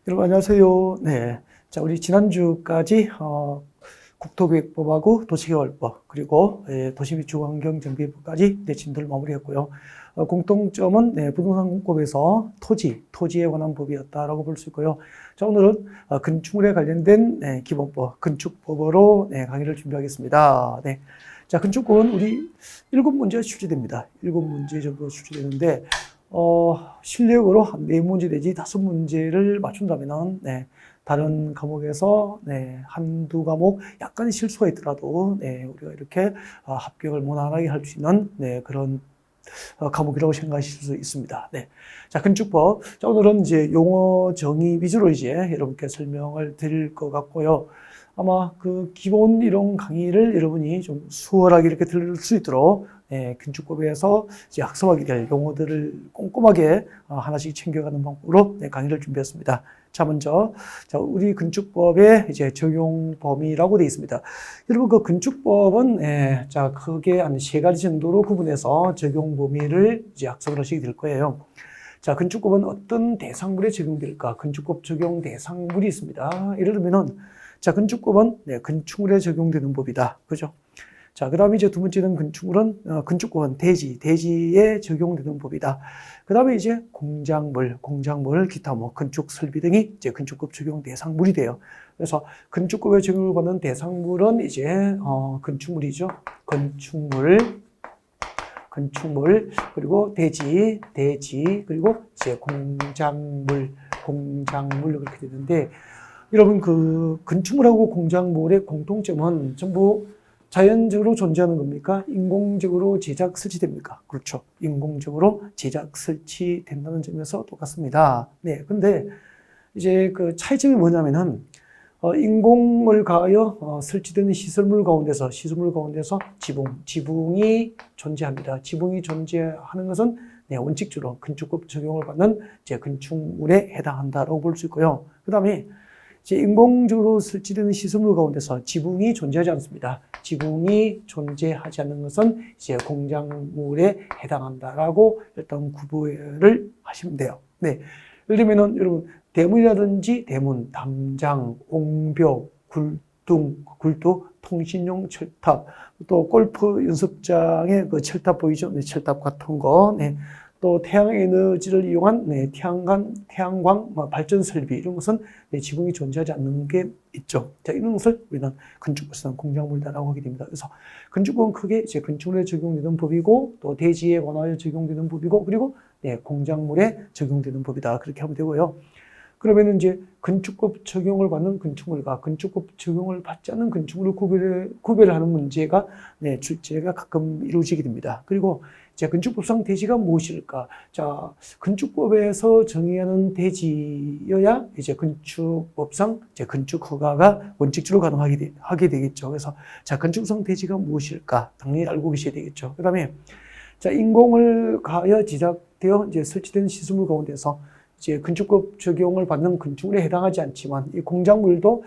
여러분 안녕하세요. 네. 자, 우리 지난주까지 국토계획법하고 도시개발법 그리고 도시 및 주거환경정비법까지 진도를 마무리했고요. 공통점은 부동산공법에서 토지에 관한 법이었다라고 볼 수 있고요. 자, 오늘은 건축물에 관련된 기본법, 건축법으로 강의를 준비하겠습니다. 네. 자, 건축법은 우리 7문제 출제됩니다. 7문제 정도 출제되는데 실력으로 한 4문제 내지 5문제를 맞춘다면은, 다른 과목에서, 한두 과목 약간 실수가 있더라도, 우리가 이렇게 합격을 무난하게 할 수 있는, 그런 과목이라고 생각하실 수 있습니다. 네. 자, 건축법. 자, 오늘은 이제 용어 정의 위주로 이제 여러분께 설명을 드릴 것 같고요. 아마 그 기본 이론 강의를 여러분이 좀 수월하게 이렇게 들을 수 있도록 건축법에서 이제 학습하게 될 용어들을 꼼꼼하게 하나씩 챙겨가는 방법으로 강의를 준비했습니다. 자, 먼저, 자, 우리 건축법의 이제 적용 범위라고 되어 있습니다. 여러분, 그 건축법은, 자, 크게 한 3가지 정도로 구분해서 적용 범위를 이제 학습을 하시게 될 거예요. 자, 건축법은 어떤 대상물에 적용될까? 건축법 적용 대상물이 있습니다. 예를 들면은, 자, 건축법은 건축물에 적용되는 법이다. 그죠? 자, 그 다음에 이제 두 번째는 건축법은 대지에 적용되는 법이다. 그 다음에 이제 공작물, 기타 건축 설비 등이 이제 건축법 적용 대상물이 돼요. 그래서 건축법에 적용을 받는 대상물은 이제, 건축물이죠. 건축물, 그리고 대지, 그리고 이제 공작물 그렇게 되는데, 여러분 그 건축물하고 공작물의 공통점은 전부 자연적으로 존재하는 겁니까? 인공적으로 제작 설치됩니까? 그렇죠. 인공적으로 제작 설치된다는 점에서 똑같습니다. 네. 근데 이제 그 차이점이 뭐냐면은 인공을 가하여 설치되는 시설물 가운데서 지붕이 존재합니다. 지붕이 존재하는 것은 원칙적으로 건축법 적용을 받는 이제 건축물에 해당한다라고 볼 수 있고요. 그다음에 이제 인공적으로 설치되는 시설물 가운데서 지붕이 존재하지 않습니다. 지붕이 존재하지 않는 것은 이제 공작물에 해당한다라고 일단 구분을 하시면 돼요. 네. 예를 들면은 여러분 대문이라든지 담장, 옹벽, 굴뚝, 통신용 철탑, 또 골프 연습장의 그 철탑 보이죠? 네, 철탑 같은 거. 네. 또 태양에너지를 이용한 태양광 발전 설비 이런 것은 지붕이 존재하지 않는 게 있죠. 자, 이런 것을 우리는 건축법에서는 공작물이라고 하게 됩니다. 그래서 건축법은 크게 이제 건축물에 적용되는 법이고 또 대지에 관하여 적용되는 법이고 그리고 공작물에 적용되는 법이다. 그렇게 하면 되고요. 그러면 이제 건축법 적용을 받는 건축물과 건축법 적용을 받지 않는 건축물을 구별하는 문제가 출제가 가끔 이루어지게 됩니다. 그리고 이제 건축법상 대지가 무엇일까? 자, 건축법에서 정의하는 대지여야 이제 건축법상 이제 건축 허가가 원칙적으로 가능하게 되겠죠. 그래서 자, 건축법상 대지가 무엇일까? 당연히 알고 계셔야 되겠죠. 그다음에 자, 인공을 가하여 제작되어 이제 설치된 시설물 가운데서 이제 건축법 적용을 받는 건축물에 해당하지 않지만 이 공작물도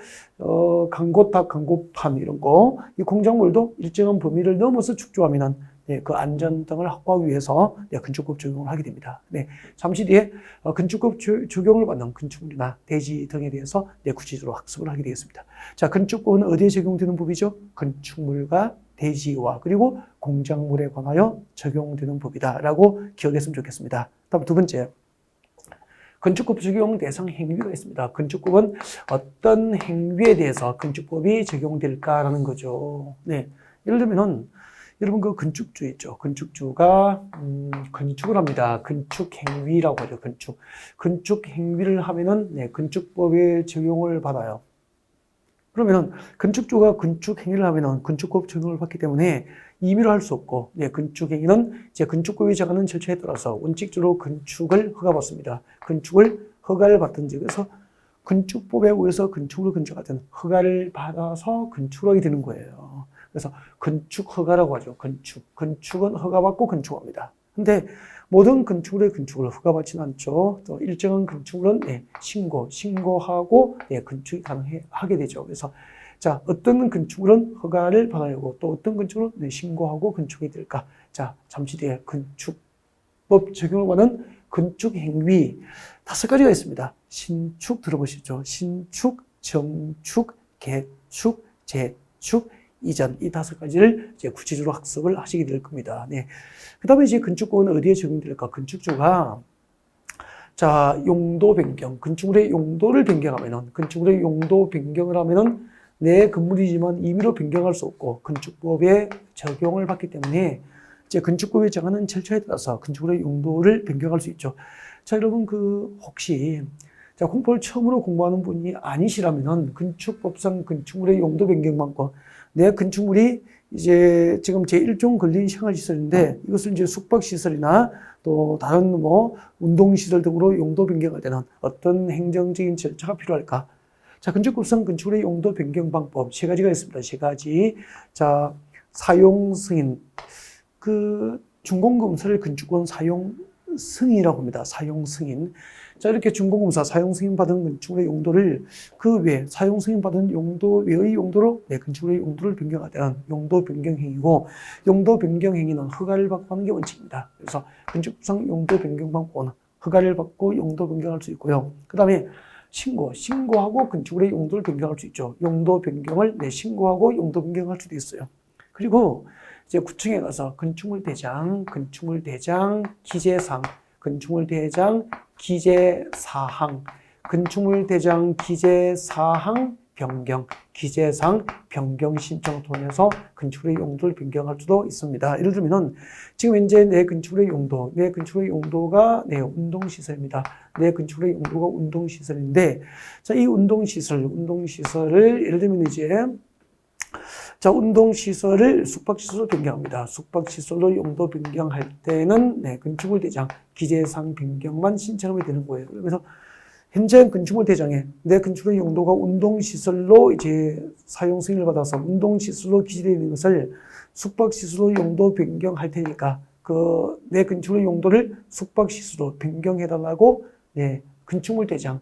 강고탑, 강고판 이런 거 이 공작물도 일정한 범위를 넘어서 축조하면은 그 안전 등을 확보하기 위해서 건축법 적용을 하게 됩니다. 네, 잠시 뒤에 건축법 적용을 받는 건축물이나 대지 등에 대해서 구체적으로 학습을 하게 되겠습니다. 자, 건축법은 어디에 적용되는 법이죠? 건축물과 대지와 그리고 공작물에 관하여 적용되는 법이다라고 기억했으면 좋겠습니다. 다음 두 번째. 건축법 적용 대상 행위가 있습니다. 건축법은 어떤 행위에 대해서 건축법이 적용될까라는 거죠. 네. 예를 들면은, 여러분 그 건축주 있죠. 건축주가, 건축을 합니다. 건축 행위라고 하죠. 건축 행위를 하면은, 건축법에 적용을 받아요. 그러면은 건축주가 건축 행위를 하면은 건축법 적용을 받기 때문에 임의로 할 수 없고, 건축 행위는 이제 건축법이 정하는 절차에 따라서 원칙적으로 건축을 허가받습니다. 건축을 허가를 받든지 그래서 건축법에 의해서 건축을 건축하든 허가를 받아서 건축을 하게 되는 거예요. 그래서 건축 허가라고 하죠. 건축은 허가받고 건축합니다. 근데 모든 건축을 허가받지는 않죠. 또 일정한 건축물은 신고하고 건축이 가능하게 되죠. 그래서 자, 어떤 건축물은 허가를 받아야 하고 또 어떤 건축물은 신고하고 건축이 될까? 자, 잠시 뒤에 건축법 적용을 받는 건축 행위 5가지가 있습니다. 신축 들어보시죠. 신축, 정축, 개축, 재축, 이전 이 5가지를 이제 구체적으로 학습을 하시게 될 겁니다. 네. 그다음에 이제 건축법은 어디에 적용될까? 건축주가 자, 용도 변경, 건축물의 용도를 변경하면은 건축물의 용도 변경을 하면은 내 건물이지만 임의로 변경할 수 없고 건축법에 적용을 받기 때문에 이제 건축법에 정하는 절차에 따라서 건축물의 용도를 변경할 수 있죠. 자, 여러분 혹시 자, 공법을 처음으로 공부하는 분이 아니시라면은 건축법상 건축물의 용도 변경 방법 내 건축물이 이제 지금 제1종 근린 생활시설인데 이것을 이제 숙박시설이나 또 다른 운동시설 등으로 용도 변경할 때는 어떤 행정적인 절차가 필요할까? 자, 건축법상 건축물의 용도 변경 방법 3가지가 있습니다. 3가지. 자, 사용 승인. 준공검사를 건축권 사용 승인이라고 합니다. 사용 승인. 자, 이렇게 준공검사 사용 승인 받은 건축물의 용도를 그 외 사용 승인 받은 용도 외의 용도로 건축물의 용도를 변경할 때는 용도 변경 행위고 용도 변경 행위는 허가를 받고 하는 게 원칙입니다. 그래서 건축법상 용도 변경 방법은 허가를 받고 용도 변경할 수 있고요. 그다음에 신고하고 건축물의 용도를 변경할 수 있죠. 용도 변경을 신고하고 용도 변경할 수도 있어요. 그리고 이제 구청에 가서 건축물 대장, 기재상, 건축물 대장, 기재사항, 건축물 대장, 기재사항 변경, 기재상 변경 신청을 통해서 건축물의 용도를 변경할 수도 있습니다. 예를 들면은 지금 현재 내 건축물의 용도가 운동시설입니다. 내 건축물의 용도가 운동시설인데, 자, 이 운동시설을 예를 들면 이제 자, 운동시설을 숙박시설로 변경합니다. 숙박시설로 용도 변경할 때는 건축물 대장, 기재상 변경만 신청하면 되는 거예요. 그래서 현재 건축물 대장에 내 건축물의 용도가 운동시설로 이제 사용 승인을 받아서 운동시설로 기재되어 있는 것을 숙박시설로 용도 변경할 테니까 내 건축물의 용도를 숙박시설로 변경해달라고 건축물 대장,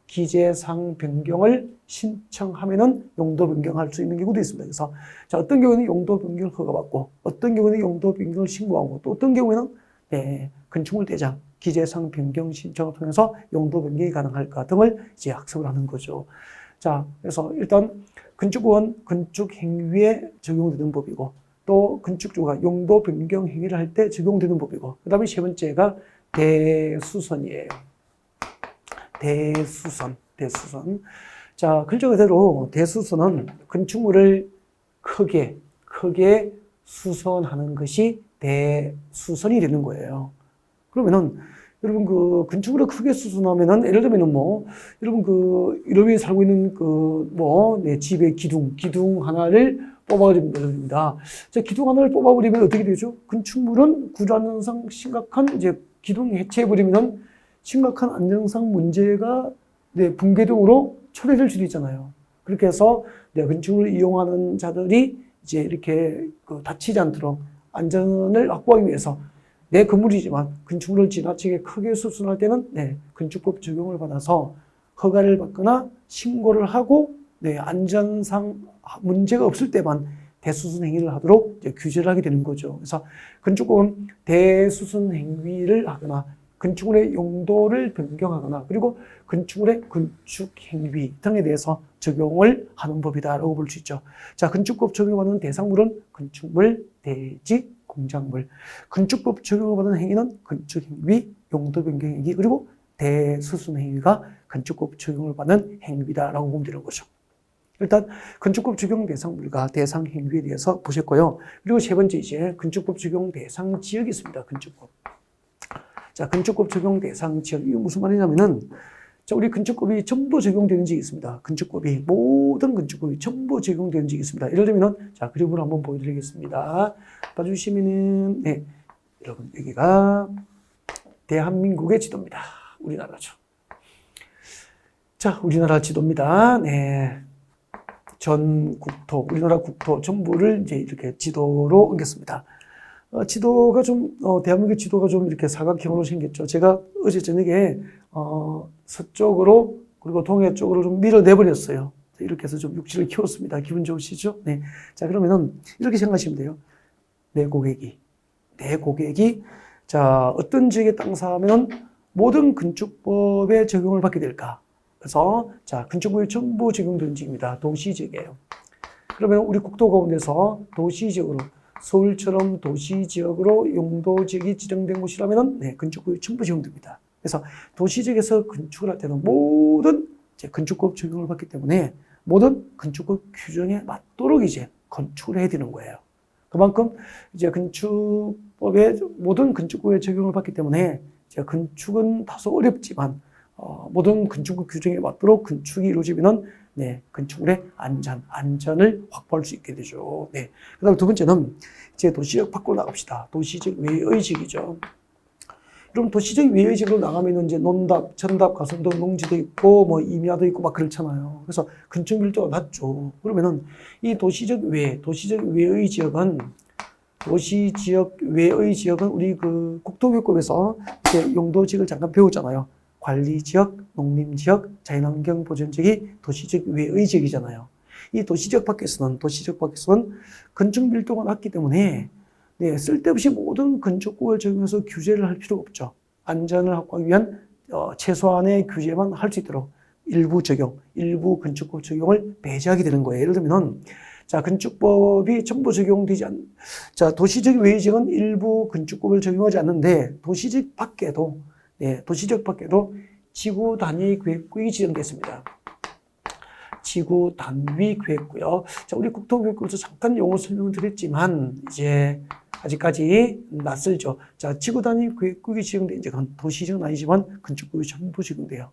기재상 변경을 신청하면은 용도 변경할 수 있는 경우도 있습니다. 그래서 자, 어떤 경우에는 용도 변경을 허가받고 어떤 경우에는 용도 변경을 신고하고 또 어떤 경우에는 건축물 대장, 기재상 변경 신청을 통해서 용도 변경이 가능할까 등을 이제 학습을 하는 거죠. 자, 그래서 일단 건축법은 건축 행위에 적용되는 법이고 또 건축주가 용도 변경 행위를 할 때 적용되는 법이고 그다음에 3번째가 대수선이에요. 대수선. 자, 글자 그대로 대수선은 건축물을 크게 수선하는 것이 대수선이 되는 거예요. 그러면은 여러분 건축물을 크게 수선하면은 예를 들면은 여러분 이러면 살고 있는 집의 기둥 하나를 뽑아버리면 됩니다. 자, 기둥 하나를 뽑아버리면 어떻게 되죠? 건축물은 구조안전상 심각한 이제 기둥 해체해버리면은 심각한 안전상 문제가 붕괴 등으로 초래될 수도 있잖아요. 그렇게 해서 건축물을 이용하는 자들이 이제 이렇게 다치지 않도록 안전을 확보하기 위해서 내 건물이지만 건축물을 지나치게 크게 수선할 때는 건축법 적용을 받아서 허가를 받거나 신고를 하고 안전상 문제가 없을 때만 대수선 행위를 하도록 이제 규제를 하게 되는 거죠. 그래서 건축법은 대수선 행위를 하거나 건축물의 용도를 변경하거나 그리고 건축물의 건축 행위 등에 대해서 적용을 하는 법이다라고 볼 수 있죠. 자, 건축법 적용하는 대상물은 건축물, 대지, 공작물. 건축법 적용을 받는 행위는 건축 행위, 용도 변경 행위 그리고 대수선 행위가 건축법 적용을 받는 행위다라고 보면 되는 거죠. 일단 건축법 적용 대상물과 대상 행위에 대해서 보셨고요. 그리고 3번째 이제 건축법 적용 대상 지역이 있습니다. 건축법. 자, 건축법 적용 대상 지역. 이거 무슨 말이냐면은, 자, 우리 건축법이 전부 적용되는 지역이 있습니다. 모든 건축법이 전부 적용되는 지역이 있습니다. 예를 들면은, 자, 그림으로 한번 보여드리겠습니다. 봐주시면은, 여러분, 여기가 대한민국의 지도입니다. 우리나라죠. 자, 우리나라 지도입니다. 전 국토, 우리나라 국토 전부를 이제 이렇게 지도로 옮겼습니다. 지도가 대한민국 지도가 좀 이렇게 사각형으로 생겼죠. 제가 어제 저녁에, 서쪽으로, 그리고 동해 쪽으로 좀 밀어내버렸어요. 이렇게 해서 좀 육지를 키웠습니다. 기분 좋으시죠? 자, 그러면은, 이렇게 생각하시면 돼요. 내 고객이, 자, 어떤 지역의 땅 사면은 모든 건축법에 적용을 받게 될까? 그래서 자, 건축법이 전부 적용되는 지역입니다. 도시지역이에요. 그러면 우리 국토 가운데서 도시지역으로 서울처럼 도시지역으로 용도지역이 지정된 곳이라면은 네, 건축법이 전부 적용됩니다. 그래서 도시지역에서 건축을 할 때는 모든 이제 건축법 적용을 받기 때문에 모든 건축법 규정에 맞도록 이제 건축을 해야 되는 거예요. 그만큼 이제 건축법의 모든 건축법에 적용을 받기 때문에 이제 건축은 다소 어렵지만 모든 건축법 규정에 맞도록 건축이 이루어지면은 네, 건축물의 안전을 확보할 수 있게 되죠. 네. 그다음 두 번째는 이제 도시적 밖으로 나갑시다. 도시적 외의 지역이죠. 그럼 도시적 외의 지역으로 나가면 이제 논답, 천답, 가성동, 농지도 있고 뭐 임야도 있고 막 그렇잖아요. 그래서 건축 밀도가 낮죠. 그러면은 이 도시적 외의 지역은 도시지역 외의 지역은 우리 그 국토교육법에서 이제 용도지역을 잠깐 배웠잖아요. 관리지역, 농림지역, 자연환경 보전지역이 도시적 외의 지역이잖아요. 이 도시지역 밖에서는 건축 밀도가 낮기 때문에 네, 쓸데없이 모든 건축법을 적용해서 규제를 할 필요가 없죠. 안전을 확보하기 위한 최소한의 규제만 할 수 있도록 일부 건축법 적용을 배제하게 되는 거예요. 예를 들면 자, 건축법이 전부 적용되지 자, 도시적 외의 지역은 일부 건축법을 적용하지 않는데 도시적 밖에도 지구 단위 계획구역이 지정됐습니다. 지구 단위 계획구역. 자, 우리 국토교육부에서 잠깐 용어 설명을 드렸지만 이제 아직까지 낯설죠. 자, 지구 단위 계획구역이 지정된 이제 도시적은 아니지만 건축법이 전부 적용돼요.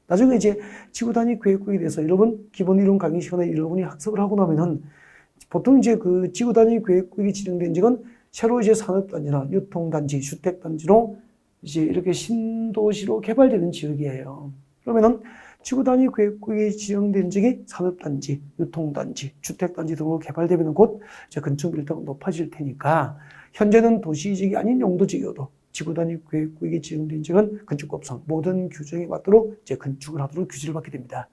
나중에 이제 지구 단위 계획구역에 대해서 여러분 기본 이론 강의 시간에 여러분이 학습을 하고 나면은 보통 이제 그 지구 단위 계획구역이 지정된 지역은 새로 이제 산업단지나 유통단지, 주택단지로 이제 이렇게 신도시로 개발되는 지역이에요. 그러면은 지구 단위 계획구역이 지정된 지역이 산업단지, 유통단지, 주택단지 등으로 개발되면 곧 이제 건축 밀도가 높아질 테니까 현재는 도시지역이 아닌 용도지역이어도 지구 단위 계획구역이 지정된 지역은 건축법상 모든 규정에 맞도록 이제 건축을 하도록 규제를 받게 됩니다.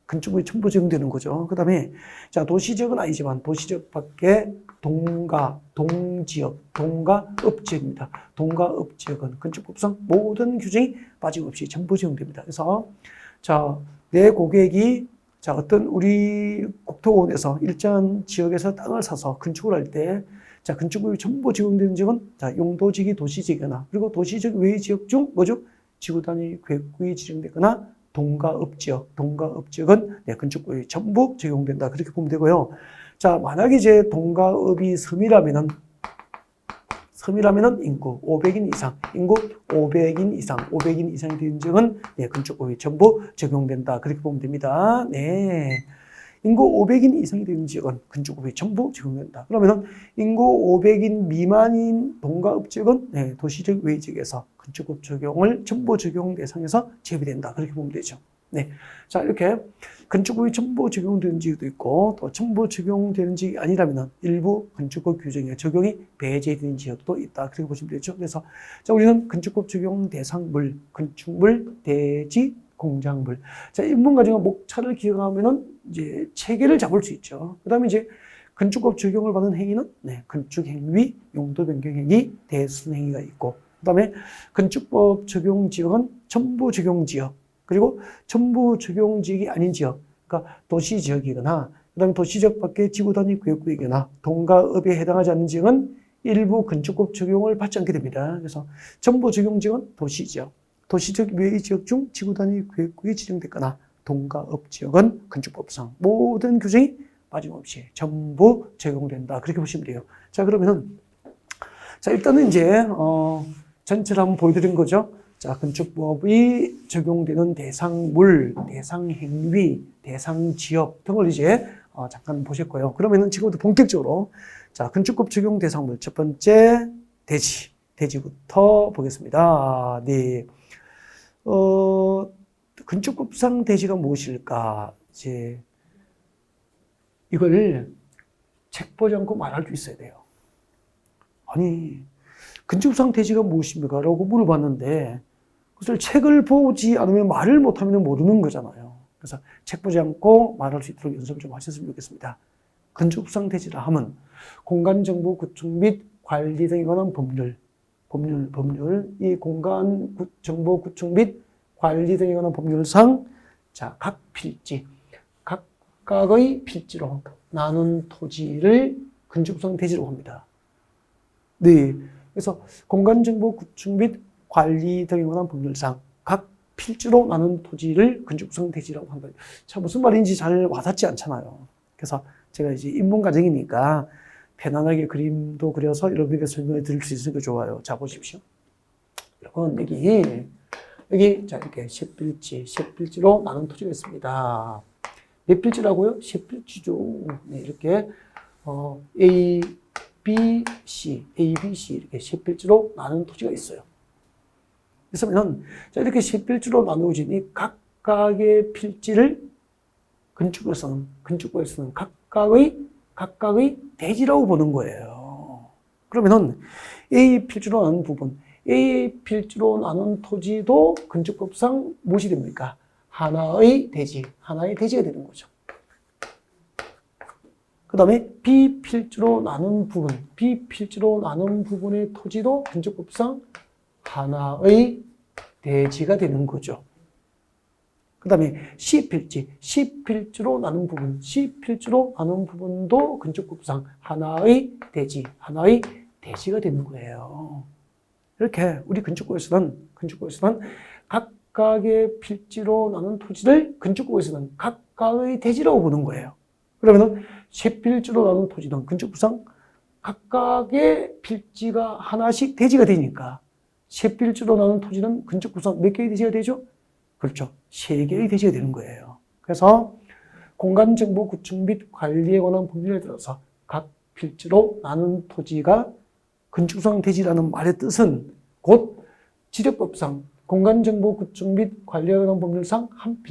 건축법이 전부 적용되는 거죠. 그 다음에, 자, 도시지역은 아니지만, 도시지역 밖에 동가읍지역입니다. 동가읍지역은 건축법상 모든 규정이 빠짐없이 전부 적용됩니다. 그래서, 자, 내 고객이, 자, 어떤 우리 국토공원에서 일정한 지역에서 땅을 사서 건축을 할 때, 자, 건축법이 전부 적용되는 지역은, 자, 용도지역이 도시지역이거나, 그리고 도시적 외의 지역 중, 뭐죠? 지구 단위 계획구역이 지정되거나, 동가읍지역은 네, 건축법이 전부 적용된다. 그렇게 보면 되고요. 자, 만약에 이제 동가읍이 섬이라면은 인구 500인 이상이 되는 지역은 네, 건축법이 전부 적용된다. 그렇게 보면 됩니다. 네. 인구 500인 이상이 되는 지역은 건축법이 전부 적용된다. 그러면은 인구 500인 미만인 동가읍 지역은 네, 도시적 외의 지역에서 건축법 적용을 전부 적용 대상에서 제외된다. 그렇게 보면 되죠. 네. 자, 이렇게 건축법이 전부 적용되는 지역도 있고 또 전부 적용되는 지역이 아니라면은 일부 건축법 규정에 적용이 배제되는 지역도 있다. 그렇게 보시면 되죠. 그래서 자, 우리는 건축법 적용 대상물, 건축물, 대지, 공작물. 자, 인문과정과 목차를 기억하면은 이제 체계를 잡을 수 있죠. 그 다음에 이제 건축법 적용을 받는 행위는 네, 건축행위, 용도 변경 행위, 대순 행위가 있고, 그 다음에 건축법 적용 지역은 전부 적용 지역, 그리고 전부 적용 지역이 아닌 지역, 그러니까 도시 지역이거나, 그 다음에 도시지역 밖에 지구 단위 구역구이거나 동가읍에 해당하지 않는 지역은 일부 건축법 적용을 받지 않게 됩니다. 그래서 전부 적용 지역은 도시지역. 도시적 외의 지역 중 지구 단위 계획구역이 지정됐거나 동가읍 지역은 건축법상 모든 규정이 빠짐없이 전부 적용된다. 그렇게 보시면 돼요. 자, 그러면은 자, 일단은 이제 전체를 한번 보여드린 거죠. 자, 건축법이 적용되는 대상물, 대상행위, 대상지역 등을 이제 잠깐 보셨고요. 그러면은 지금부터 본격적으로 자, 건축법 적용 대상물 첫 번째 대지부터 보겠습니다. 네. 건축법상 대지가 무엇일까? 이제, 이걸 책 보지 않고 말할 수 있어야 돼요. 아니, 건축법상 대지가 무엇입니까? 라고 물어봤는데, 그것을 책을 보지 않으면 말을 못하면 모르는 거잖아요. 그래서 책 보지 않고 말할 수 있도록 연습을 좀 하셨으면 좋겠습니다. 건축법상 대지라 하면, 공간정보 구축 및 관리 등에 관한 법률 법률, 이 공간 정보 구축 및 관리 등에 관한 법률상, 자, 각 필지, 각각의 필지로 나눈 토지를 건축구상 대지라고 합니다. 네. 그래서 공간 정보 구축 및 관리 등에 관한 법률상 각 필지로 나눈 토지를 건축구상 대지라고 한다. 자, 무슨 말인지 잘 와닿지 않잖아요. 그래서 제가 이제 인문 과정이니까 편안하게 그림도 그려서 여러분에게 설명해 드릴 수 있으니까 좋아요. 자, 보십시오. 여러분, 여기, 자, 이렇게 10필지로 나눈 토지가 있습니다. 몇 필지라고요? 10필지죠. 네, 이렇게, A, B, C 이렇게 10필지로 나눈 토지가 있어요. 그래서 자, 이렇게 10필지로 나누어진 이 각각의 필지를 건축에서는 각각의 대지라고 보는 거예요. 그러면은 A 필지로 나눈 부분, A 필지로 나눈 토지도 건축법상 무엇이 됩니까? 하나의 대지가 되는 거죠. 그 다음에 B 필지로 나눈 부분의 토지도 건축법상 하나의 대지가 되는 거죠. 그 다음에 C 필지로 나눈 부분도 건축법상 하나의 대지가 되는 거예요. 이렇게 우리 건축법에서는 각각의 필지로 나눈 토지를 건축법에서는 각각의 대지라고 보는 거예요. 그러면은 10필지로 나눈 토지는 건축법상 각각의 필지가 하나씩 대지가 되니까 10필지로 나눈 토지는 건축법상 몇 개의 대지가 되죠? 그렇죠. 3개의 대지가 되는 거예요. 그래서 공간정보 구축 및 관리에 관한 법률에 따라서 각 필지로 나눈 토지가 건축구상 대지라는 말의 뜻은 곧 지력법상 공간정보 구축 및 관리에 관한 법률상 한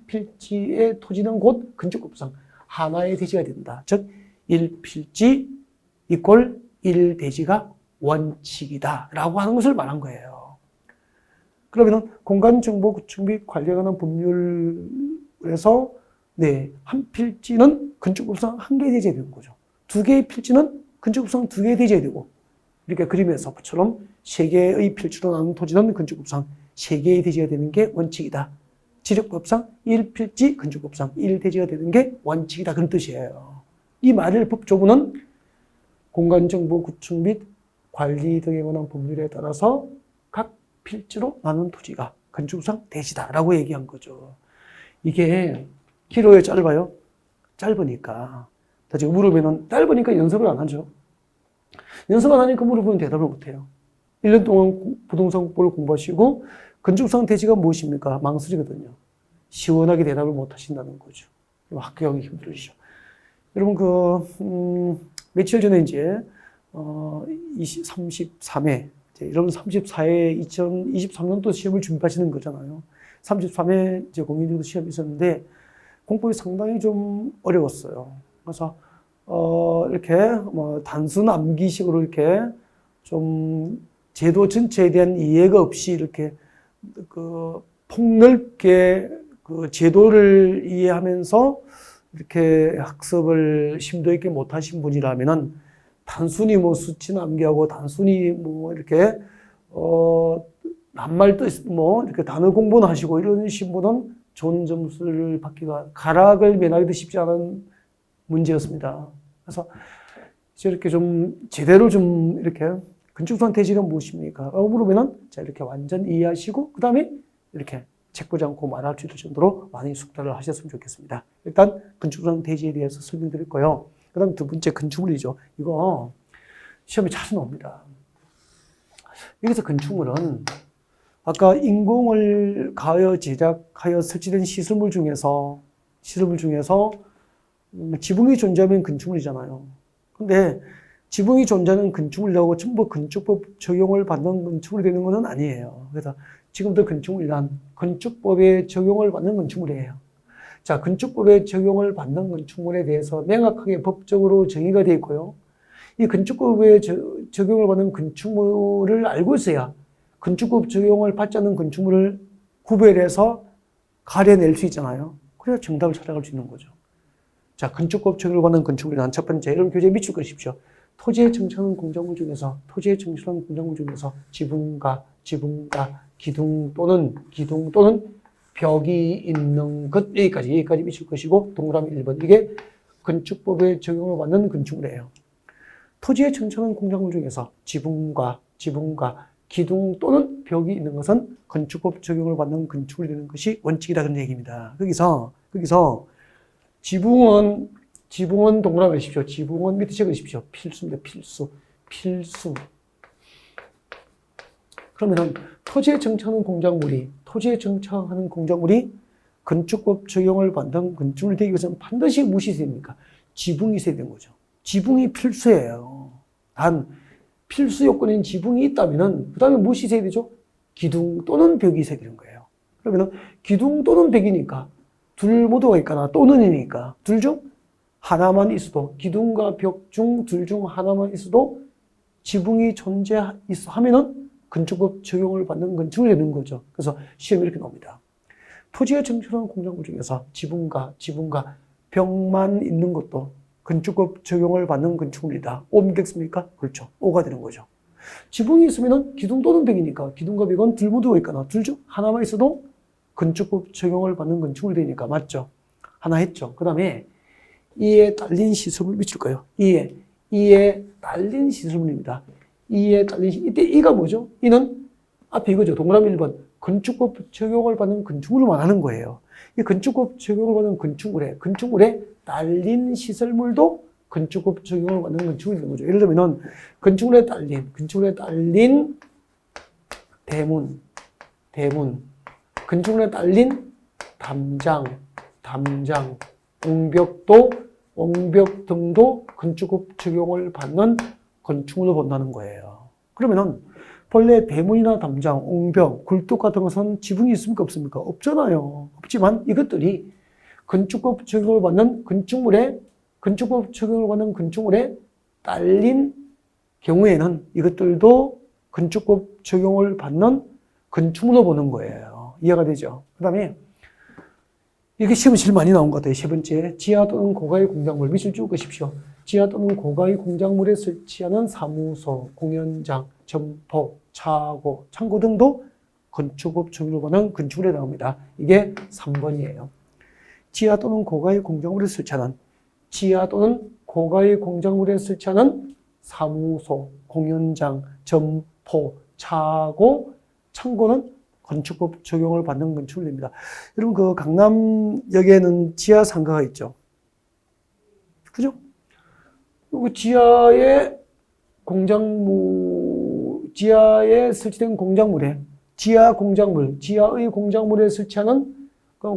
필지의 토지는 곧 건축법상 하나의 대지가 된다. 즉 1필지 이꼴 1대지가 원칙이다 라고 하는 것을 말한 거예요. 그러면 공간정보 구축 및 관리에 관한 법률에서 한 필지는 건축법상 1개의 대지가 되는 거죠. 2개의 필지는 건축법상 2개의 대지가 되고, 이렇게 그림에서처럼 3개의 필지로 나눈 토지는 건축법상 3개의 대지가 되는 게 원칙이다. 지력법상 1필지 건축법상 1대지가 되는 게 원칙이다. 그런 뜻이에요. 이 말을 법조문은 공간정보 구축 및 관리 등에 관한 법률에 따라서 각 필지로 나눈 토지가 건축법상 대지다라고 얘기한 거죠. 이게 길어요, 짧아요? 짧으니까. 나중에 물으면은 짧으니까 연습을 안 하죠. 연습 안 하니까 물어보면 대답을 못 해요. 1년 동안 부동산 국보를 공부하시고 건축법상 대지가 무엇입니까? 망설이거든요. 시원하게 대답을 못 하신다는 거죠. 학교 가기 힘들으시죠. 여러분 며칠 전에 이제 33회 여러분 34회 2023년도 시험을 준비하시는 거잖아요. 33회 이제 공인중개사 시험이 있었는데 공법이 상당히 좀 어려웠어요. 그래서 이렇게 단순 암기식으로 이렇게 좀 제도 전체에 대한 이해가 없이 이렇게 폭넓게 제도를 이해하면서 이렇게 학습을 심도 있게 못하신 분이라면은 단순히 수치는 암기하고 단순히 이렇게 낱말 뜻 이렇게 단어 공부는 하시고 이러신 분은 좋은 점수를 받기가 가락을 면하기도 쉽지 않은 문제였습니다. 그래서 이렇게 좀 제대로 좀 이렇게 건축법상 대지가 무엇입니까? 라고 물으면은 자 이렇게 완전 이해하시고 그 다음에 이렇게 책 보지 않고 말할 수 있을 정도로 많이 숙달을 하셨으면 좋겠습니다. 일단 건축법상 대지에 대해서 설명드릴 거예요. 그 다음 두 번째 건축물이죠. 이거 시험에 자주 나옵니다. 여기서 건축물은 아까 인공을 가하여 제작하여 설치된 시설물 중에서 지붕이 존재하면 건축물이잖아요. 근데 지붕이 존재하는 건축물이라고 전부 건축법 적용을 받는 건축물이 되는 것은 아니에요. 그래서 지금부터 건축물이란 건축법에 적용을 받는 건축물이에요. 자, 건축법에 적용을 받는 건축물에 대해서 명확하게 법적으로 정의가 되어 있고요. 이 건축법에 적용을 받는 건축물을 알고 있어야 건축법 적용을 받지 않는 건축물을 구별해서 가려낼 수 있잖아요. 그래야 정답을 찾아갈 수 있는 거죠. 자, 건축법 적용을 받는 건축물이란 첫 번째, 여러분 교재에 밑줄 그으십시오. 토지에 정착하는 공작물 중에서 지붕가, 기둥 또는 벽이 있는 것, 여기까지 미칠 것이고, 동그라미 1번. 이게 건축법의 적용을 받는 건축물이에요. 토지에 정착하는 공작물 중에서 지붕가, 기둥 또는 벽이 있는 것은 건축법 적용을 받는 건축물이 되는 것이 원칙이다. 그런 얘기입니다. 거기서 지붕은 동그라미 하십시오. 지붕은 밑에 적으십시오. 필수입니다. 필수. 그러면은 토지에 정착하는 공작물이 건축법 적용을 받는 건축물이 되기 위해서는 반드시 무엇이 있어야 됩니까? 지붕이 있어야 되는 거죠. 지붕이 필수예요. 단 필수 요건인 지붕이 있다면은 그 다음에 무엇이 있어야 되죠? 기둥 또는 벽이 있어야 되는 거예요. 그러면은 기둥 또는 벽이니까 둘 모두가 있거나 또는이니까 둘 중 하나만 있어도, 기둥과 벽 중 둘 중 하나만 있어도 지붕이 존재하면은 건축법 적용을 받는 건축물이 되는 거죠. 그래서 시험이 이렇게 나옵니다. 토지에 정착한 공작물 중에서 지붕과 벽만 있는 것도 건축법 적용을 받는 건축물이다. O 믿겠습니까? 그렇죠. O가 되는 거죠. 지붕이 있으면은 기둥 또는 벽이니까 기둥과 벽은 둘 모두가 있거나 둘 중 하나만 있어도 건축법 적용을 받는 건축물이 되니까 맞죠? 하나 했죠. 그 다음에 이에 딸린 시설물 미칠 거예요. 이에 딸린 시설물입니다. 이때 이가 뭐죠? 이는 앞에 이거죠. 동그라미 1번. 건축법 적용을 받는 건축물을 말하는 거예요. 이 건축법 적용을 받는 건축물에 딸린 시설물도 건축법 적용을 받는 건축물이 되는 거죠. 예를 들면 건축물에 딸린 대문, 건축물에 딸린 담장, 옹벽 등도 건축법 적용을 받는 건축물로 본다는 거예요. 그러면은 본래 대문이나 담장, 옹벽, 굴뚝 같은 것은 지붕이 있습니까? 없습니까? 없잖아요. 없지만 이것들이 건축법 적용을 받는 건축물에 딸린 경우에는 이것들도 건축법 적용을 받는 건축물로 보는 거예요. 이해가 되죠? 그 다음에 이게 시험에 제일 많이 나온 것 같아요. 세 번째, 지하 또는 고가의 공작물. 밑줄 쭉 그십시오. 지하 또는 고가의 공작물에 설치하는 사무소, 공연장, 점포, 차고, 창고 등도 건축법 적용을 받는 건축물에 나옵니다. 이게 3번이에요. 지하 또는 고가의 공작물에 설치하는 사무소, 공연장, 점포, 차고, 창고는 건축법 적용을 받는 건축물입니다. 여러분, 그 강남역에는 지하 상가가 있죠. 그죠? 그리고 지하에 설치된 공작물에, 지하의 공작물에 설치하는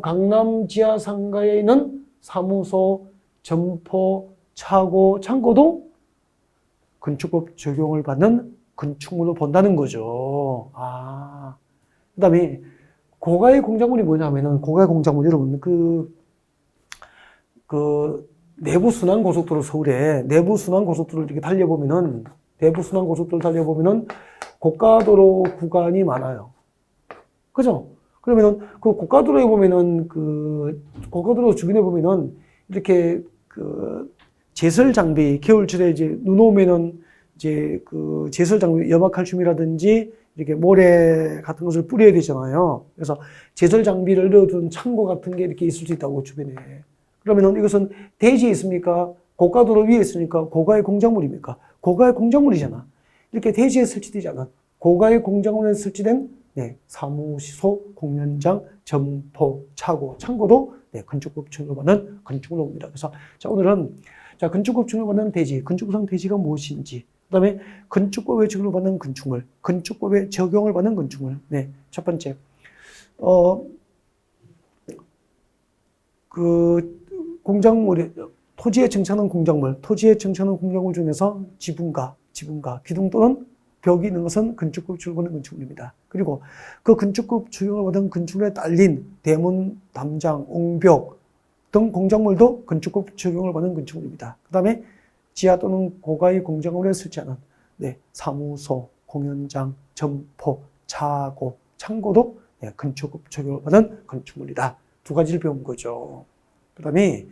강남 지하 상가에 있는 사무소, 점포, 차고, 창고도 건축법 적용을 받는 건축물로 본다는 거죠. 그 다음에 고가의 공작물이 뭐냐면은, 여러분, 내부 순환고속도로, 서울에 내부 순환고속도로를 이렇게 달려보면은, 고가도로 구간이 많아요. 그죠? 그러면은, 그 고가도로에 보면은, 고가도로 주변에 보면은, 이렇게, 제설 장비, 겨울철에 이제 눈 오면은, 제설 장비, 염화칼슘이라든지, 이렇게 모래 같은 것을 뿌려야 되잖아요. 그래서 제설 장비를 넣어둔 창고 같은 게 이렇게 있을 수 있다고, 주변에. 그러면은 이것은 대지에 있습니까? 고가도로 위에 있으니까 고가의 공작물입니까? 고가의 공작물이잖아. 이렇게 대지에 설치되지 않은 고가의 공작물에 설치된 사무소, 공연장, 점포, 차고, 창고도 건축법 적용을 받는 건축물로 봅니다. 그래서 오늘은 건축법 적용을 받는 대지, 건축구상 대지가 무엇인지, 그 다음에 건축법에 적용을 받는 건축물, 건축법에 적용을 받는 건축물. 첫 번째, 공작물에, 토지에 정착하는 공작물 중에서 지붕가, 기둥 또는 벽이 있는 것은 건축법 적용을 받는 건축물입니다. 그리고 그 건축법 적용을 받은 건축물에 딸린 대문, 담장, 옹벽 등 공작물도 건축법 적용을 받는 건축물입니다. 그 다음에 지하 또는 고가의 공작물에 설치하는 사무소, 공연장, 점포, 차고, 창고도 건축법 적용을 받는 건축물이다. 두 가지를 배운 거죠. 그 다음에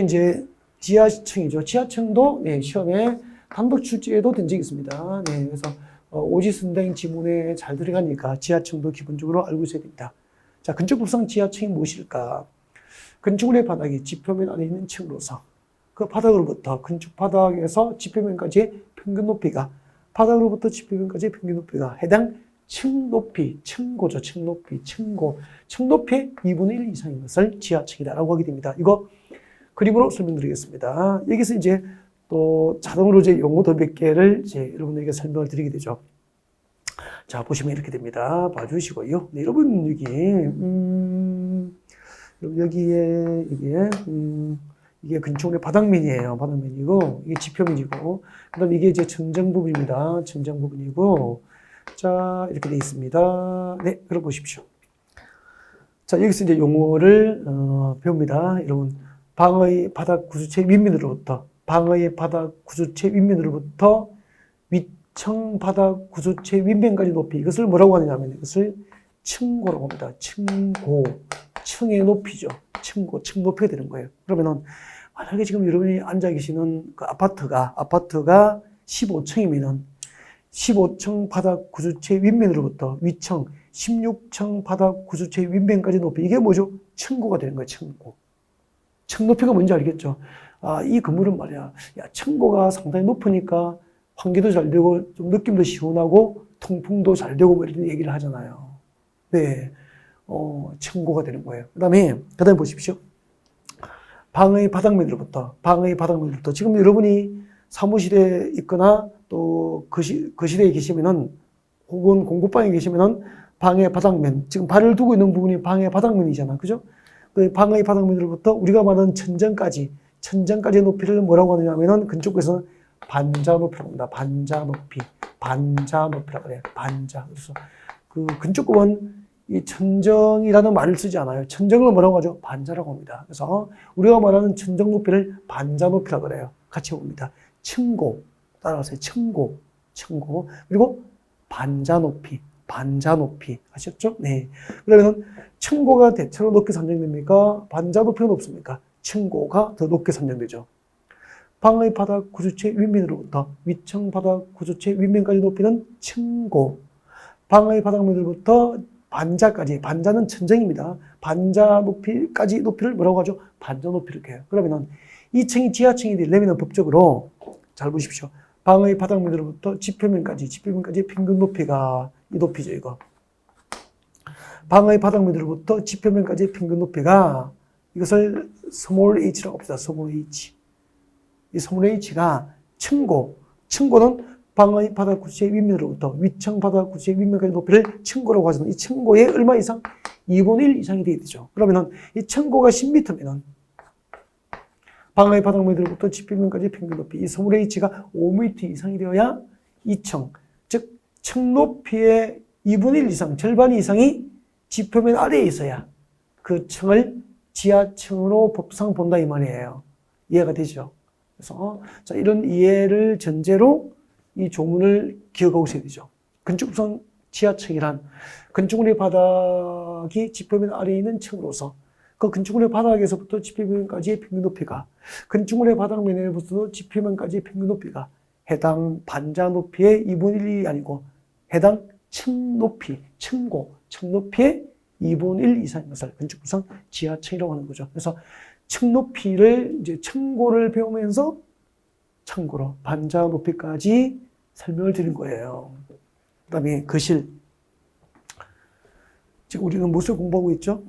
이제 지하층이죠. 지하층도 시험에 단독 출제에도 된 적이 있습니다. 네, 그래서 오지선당 지문에 잘 들어가니까 지하층도 기본적으로 알고 있어야 됩니다. 자, 건축법상 지하층이 무엇일까? 건축물의 바닥이 지표면 안에 있는 층으로서 그 바닥으로부터 건축 바닥에서 지표면까지의 평균 높이가 바닥으로부터 지표면까지의 평균 높이가 해당 층 높이, 층고죠. 층 높이, 층고. 층 높이의 2분의 1 이상인 것을 지하층이다라고 하게 됩니다. 이거 그림으로 설명드리겠습니다. 여기서 이제 또 자동으로 이제 용어도 몇 개를 이제 여러분에게 설명을 드리게 되죠. 자, 보시면 이렇게 됩니다. 봐주시고요. 네, 여러분, 여기에, 이게 건축물의 바닥면이에요. 바닥면이고, 이게 지표면이고, 그 다음에 이게 이제 천장 부분입니다. 천장 부분이고, 자, 이렇게 되어 있습니다. 네, 그럼 보십시오. 자, 여기서 이제 용어를, 배웁니다. 여러분, 방의 바닥 구조체 윗면으로부터, 방의 바닥 구조체 윗면으로부터 윗층 바닥 구조체 윗면까지 높이, 이것을 뭐라고 하느냐면, 이것을 층고라고 합니다. 층고. 층의 높이죠. 층고, 층 높이가 되는 거예요. 그러면은, 만약에 지금 여러분이 앉아 계시는 그 아파트가 15층이면은 15층 바닥 구조체 윗면으로부터 위층 16층 바닥 구조체 윗면까지 높이. 이게 뭐죠? 층고가 되는 거예요. 층고. 층 높이가 뭔지 알겠죠? 아, 이 건물은 말이야. 야, 층고가 상당히 높으니까 환기도 잘 되고 좀 느낌도 시원하고 통풍도 잘 되고 뭐 이런 얘기를 하잖아요. 네. 층고가 되는 거예요. 그 다음에 보십시오. 방의 바닥면으로부터 지금 여러분이 사무실에 있거나 또 거실에 계시면은 혹은 공부방에 계시면은 방의 바닥면, 지금 발을 두고 있는 부분이 방의 바닥면이잖아. 그죠? 그 방의 바닥면으로부터 우리가 말하는 천장까지의 높이를 뭐라고 하느냐면은 건축에서는 반자 높이라고 합니다. 반자 높이라고 그래요. 반자. 그래서 그 건축법은 이 천정이라는 말을 쓰지 않아요. 천정을 뭐라고 하죠? 반자라고 합니다. 그래서 우리가 말하는 천정 높이를 반자 높이라고 그래요. 같이 봅니다. 층고, 따라가세요. 층고. 그리고 반자 높이. 아셨죠? 네. 그러면 층고가 대체로 높게 산정됩니까? 반자 높이가 높습니까? 층고가 더 높게 산정되죠. 방의 바닥 구조체 윗면으로부터 위층 바닥 구조체 윗면까지 높이는 층고. 방의 바닥면으로부터 반자까지, 반자는 천정입니다. 반자 높이까지 높이를 뭐라고 하죠? 반자 높이 이렇게 해요. 그러면은 2층이 지하층이 되려면 법적으로 잘 보십시오. 방의 바닥면으로부터 지표면까지 평균 높이가 이 높이죠, 이거. 방의 바닥면으로부터 지표면까지 평균 높이가 이것을 스몰 h라고 합시다. 스몰 h. 이 스몰 h가 층고는 방의 바닥 구조체 윗면으로부터 위층 바닥 구조체 윗면까지 높이를 층고라고 하지만 이 층고의 얼마 이상? 2분의 1 이상이 되어야 되죠. 그러면은 이 층고가 10m면은 방의 바닥면으로부터 지표면까지 평균 높이 이 스몰 h가 5m 이상이 되어야 2층, 즉 층 높이의 2분의 1 이상, 절반 이상이 지표면 아래에 있어야 그 층을 지하층으로 법상 본다 이 말이에요. 이해가 되죠? 그래서 자, 이런 이해를 전제로 이 조문을 기억하고 있어야 되죠. 건축법상 지하층이란 건축물의 바닥이 지표면 아래에 있는 층으로서 그 건축물의 바닥에서부터 지표면까지의 평균 높이가 건축물의 바닥면에부터 지표면까지의 평균 높이가 해당 반자 높이의 2분의 1이 아니고 해당 층 높이, 층 높이의 2분의 1 이상인 것을 건축법상 지하층이라고 하는 거죠. 그래서 층 높이를 이제 층고를 배우면서 참고로 반자 높이까지 설명을 드린 거예요. 그 다음에 거실. 지금 우리는 무엇을 공부하고 있죠?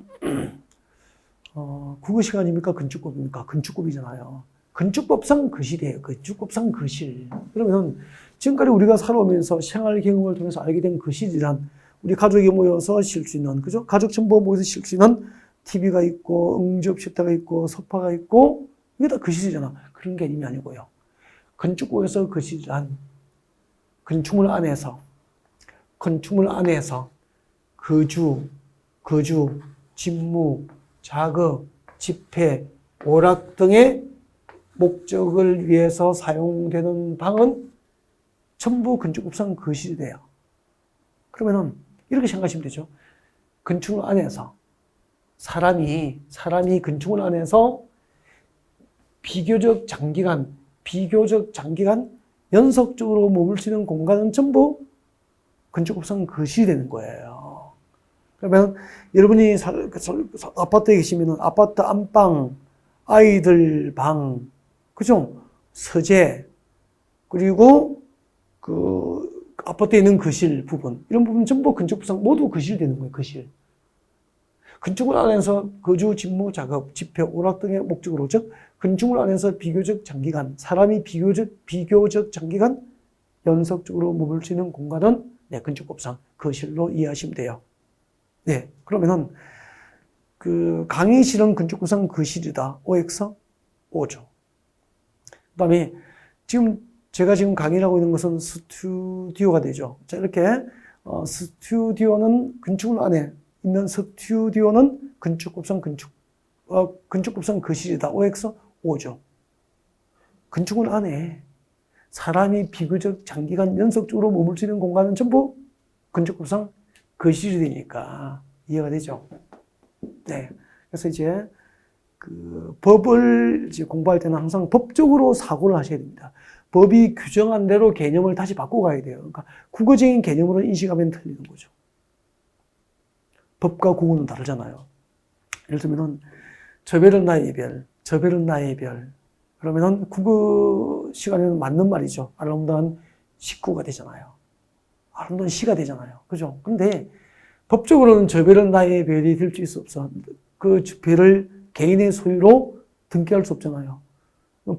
국어 시간입니까? 건축법입니까? 건축법이잖아요. 건축법상 거실이에요. 건축법상 거실. 그러면 지금까지 우리가 살아오면서 생활 경험을 통해서 알게 된 거실이란 우리 가족이 모여서 쉴 수 있는, 그죠? 가족 전부 모여서 쉴 수 있는 TV가 있고, 응접 식탁가 있고, 소파가 있고, 이게 다 거실이잖아. 그런 개념이 아니고요. 건축법에서 거실이란 건축물 안에서 거주, 집무, 작업, 집회, 오락 등의 목적을 위해서 사용되는 방은 전부 건축법상 거실이 돼요. 그러면은 이렇게 생각하시면 되죠. 건축물 안에서 사람이 건축물 안에서 비교적 장기간 연속적으로 머물 수 있는 공간은 전부 건축법상 거실이 되는 거예요. 그러면 여러분이 아파트에 계시면 아파트 안방, 아이들 방, 그죠? 서재, 그리고 그 아파트에 있는 거실 부분, 이런 부분 전부 건축법상 모두 거실이 되는 거예요, 거실. 건축물 안에서 거주, 직무, 작업, 집회, 오락 등의 목적으로, 즉 건축물 안에서 비교적 장기간, 사람이 비교적 장기간 연속적으로 머물 수 있는 공간은 네, 건축법상 거실로 이해하시면 돼요. 네, 그러면은 그 강의실은 건축법상 거실이다. OX? O죠. 그다음에 제가 지금 강의를 하고 있는 것은 스튜디오가 되죠. 자, 이렇게 스튜디오는 건축물 안에 있는 스튜디오는 건축법상 거실이다. OX? O죠. 건축물 안에 사람이 비교적 장기간 연속적으로 머물 수 있는 공간은 전부 건축법상 거실이 되니까 이해가 되죠. 네. 그래서 이제 그 법을 이제 공부할 때는 항상 법적으로 사고를 하셔야 됩니다. 법이 규정한 대로 개념을 다시 바꿔가야 돼요. 그러니까 국어적인 개념으로 인식하면 틀리는 거죠. 법과 국어는 다르잖아요. 예를 들면은 저별은 나의 별, 저별은 나의 별. 그러면은 국어 시간에는 맞는 말이죠. 아름다운 식구가 되잖아요. 아름다운 시가 되잖아요. 그죠? 근데 법적으로는 저별은 나의 별이 될 수 없어. 그 별을 개인의 소유로 등기할 수 없잖아요.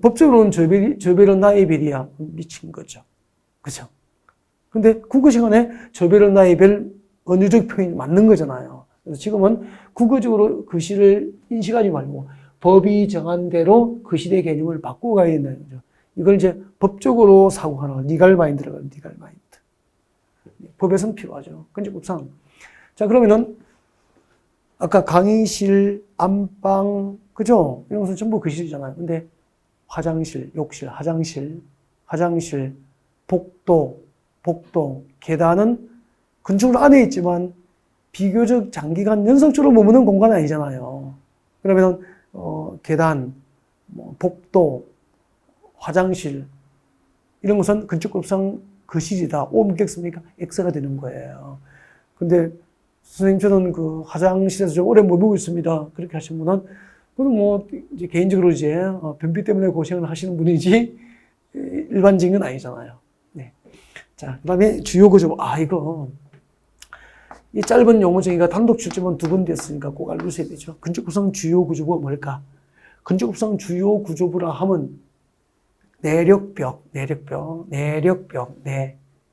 법적으로는 저별은 나의 별이야. 미친 거죠. 그죠? 근데 국어 시간에 저별은 나의 별 언어적 표현이 맞는 거잖아요. 그래서 지금은 국어적으로 그 시를 인식하지 말고 법이 정한 대로 그 시대의 개념을 바꾸고 가야 된다는 거죠. 이걸 이제 법적으로 사고하는 거, 리갈 마인드라고 해요. 리갈 마인드. 법에서는 필요하죠. 건축법상. 자, 그러면은 아까 강의실, 안방, 그죠? 이런 것은 전부 거실이잖아요. 근데 화장실, 욕실, 화장실, 복도, 계단은 건축물 안에 있지만 비교적 장기간 연속적으로 머무는 공간은 아니잖아요. 그러면 계단, 복도, 화장실 이런 것은 건축법상 거실이다. O 묻겠습니까? X가 되는 거예요. 근데 선생님 저는 그 화장실에서 좀 오래 머물고 있습니다. 그렇게 하신 분은 그건 뭐 이제 개인적으로 이제 변비 때문에 고생을 하시는 분이지 일반적인 건 아니잖아요. 네. 자, 그다음에 주요 구조부. 이거 이 짧은 용어 정의가 단독 출제만 2번 됐으니까 꼭 알고 있어야 되죠. 건축법상 주요 구조부가 뭘까? 건축법상 주요 구조부라 하면 내력벽,